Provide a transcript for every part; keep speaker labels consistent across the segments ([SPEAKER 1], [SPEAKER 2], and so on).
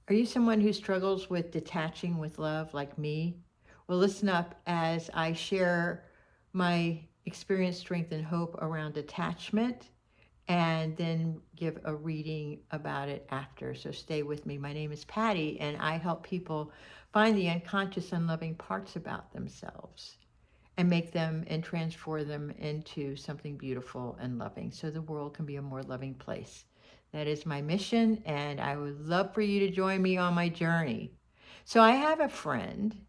[SPEAKER 1] Are you someone who struggles with detaching with love like me? Well, listen up as I share my experience, strength, and hope around detachment and then give a reading about it after. So stay with me. My name is Patty, and I help people find the unconscious, unloving parts about themselves and make them and transform them into something beautiful and loving so the world can be a more loving place. That is my mission, and I would love for you to join me on my journey. So, I have a friend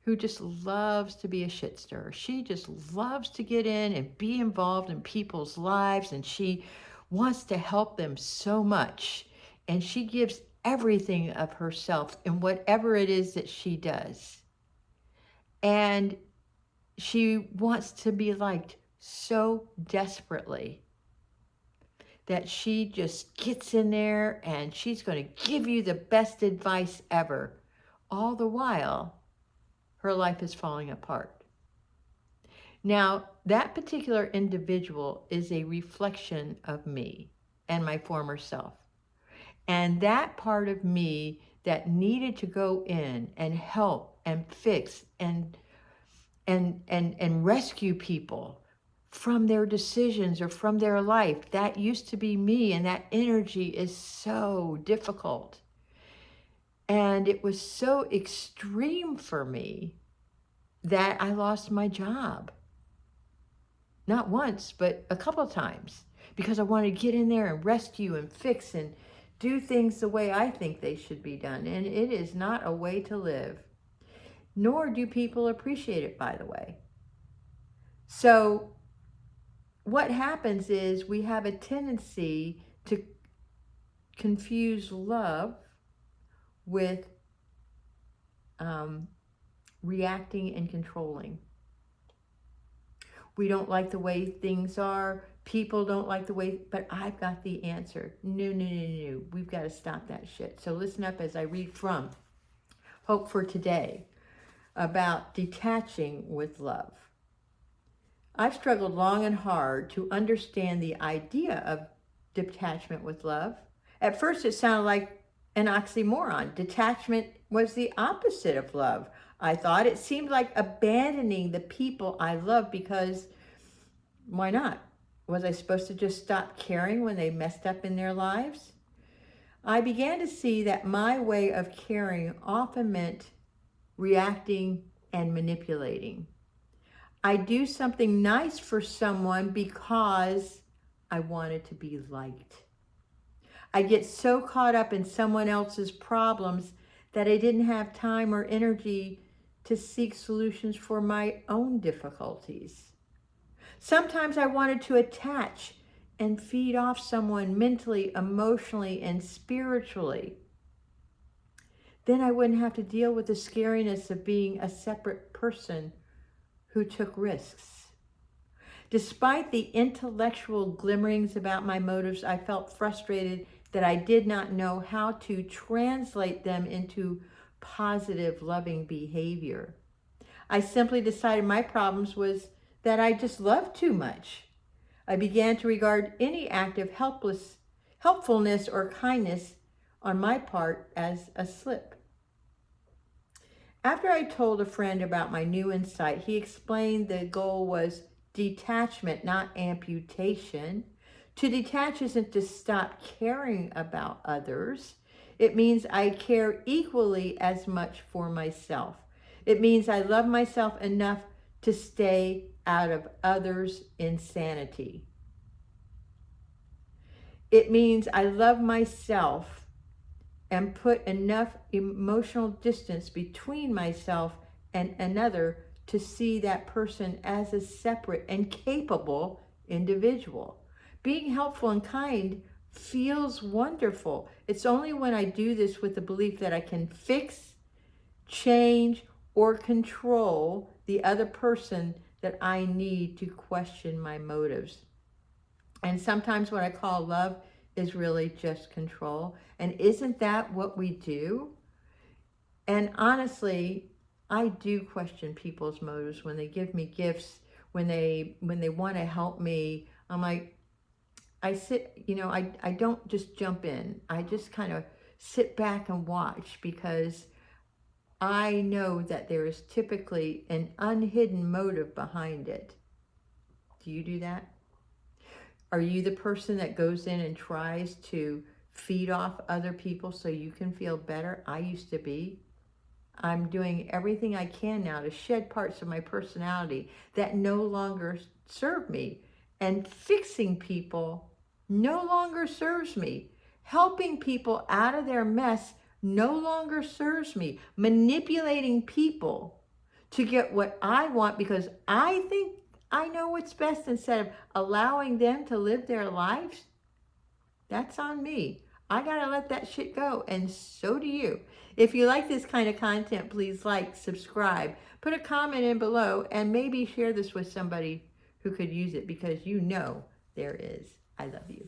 [SPEAKER 1] who just loves to be a shit stirrer. She just loves to get in and be involved in people's lives, and she wants to help them so much. And she gives everything of herself in whatever it is that she does. And she wants to be liked so desperately that she just gets in there and she's going to give you the best advice ever. All the while, her life is falling apart. Now, that particular individual is a reflection of me and my former self. And that part of me that needed to go in and help and fix and rescue people from their decisions or from their life. That used to be me, and that energy is so difficult. And it was so extreme for me that I lost my job. Not once, but a couple of times, because I wanted to get in there and rescue and fix and do things the way I think they should be done. And it is not a way to live, nor do people appreciate it, by the way. So what happens is we have a tendency to confuse love with reacting and controlling. We don't like the way things are. People don't like the way, but I've got the answer. No, no, no, no, no. We've got to stop that shit. So listen up as I read from Hope for Today about detaching with love. I've struggled long and hard to understand the idea of detachment with love. At first, it sounded like an oxymoron. Detachment was the opposite of love. I thought it seemed like abandoning the people I love because why not? Was I supposed to just stop caring when they messed up in their lives? I began to see that my way of caring often meant reacting and manipulating. I do something nice for someone because I wanted to be liked. I get so caught up in someone else's problems that I didn't have time or energy to seek solutions for my own difficulties. Sometimes I wanted to attach and feed off someone mentally, emotionally, and spiritually. Then I wouldn't have to deal with the scariness of being a separate person who took risks. Despite the intellectual glimmerings about my motives, I felt frustrated that I did not know how to translate them into positive, loving behavior. I simply decided my problems was that I just loved too much. I began to regard any act of helpfulness or kindness on my part as a slip. After I told a friend about my new insight, he explained the goal was detachment, not amputation. To detach isn't to stop caring about others. It means I care equally as much for myself. It means I love myself enough to stay out of others' insanity. It means I love myself and put enough emotional distance between myself and another to see that person as a separate and capable individual. Being helpful and kind feels wonderful. It's only when I do this with the belief that I can fix, change, or control the other person that I need to question my motives. And sometimes what I call love is really just control. And isn't that what we do? And honestly, I do question people's motives when they give me gifts, when they want to help me. I'm like, I sit, I don't just jump in. I just kind of sit back and watch, because I know that there is typically an unhidden motive behind it. Do you do that? Are you the person that goes in and tries to feed off other people so you can feel better? I used to be. I'm doing everything I can now to shed parts of my personality that no longer serve me. And fixing people no longer serves me. Helping people out of their mess no longer serves me. Manipulating people to get what I want because I think I know what's best instead of allowing them to live their lives, that's on me. I gotta let that shit go, and so do you. If you like this kind of content, please like, subscribe, put a comment in below, and maybe share this with somebody who could use it, because you know there is. I love you.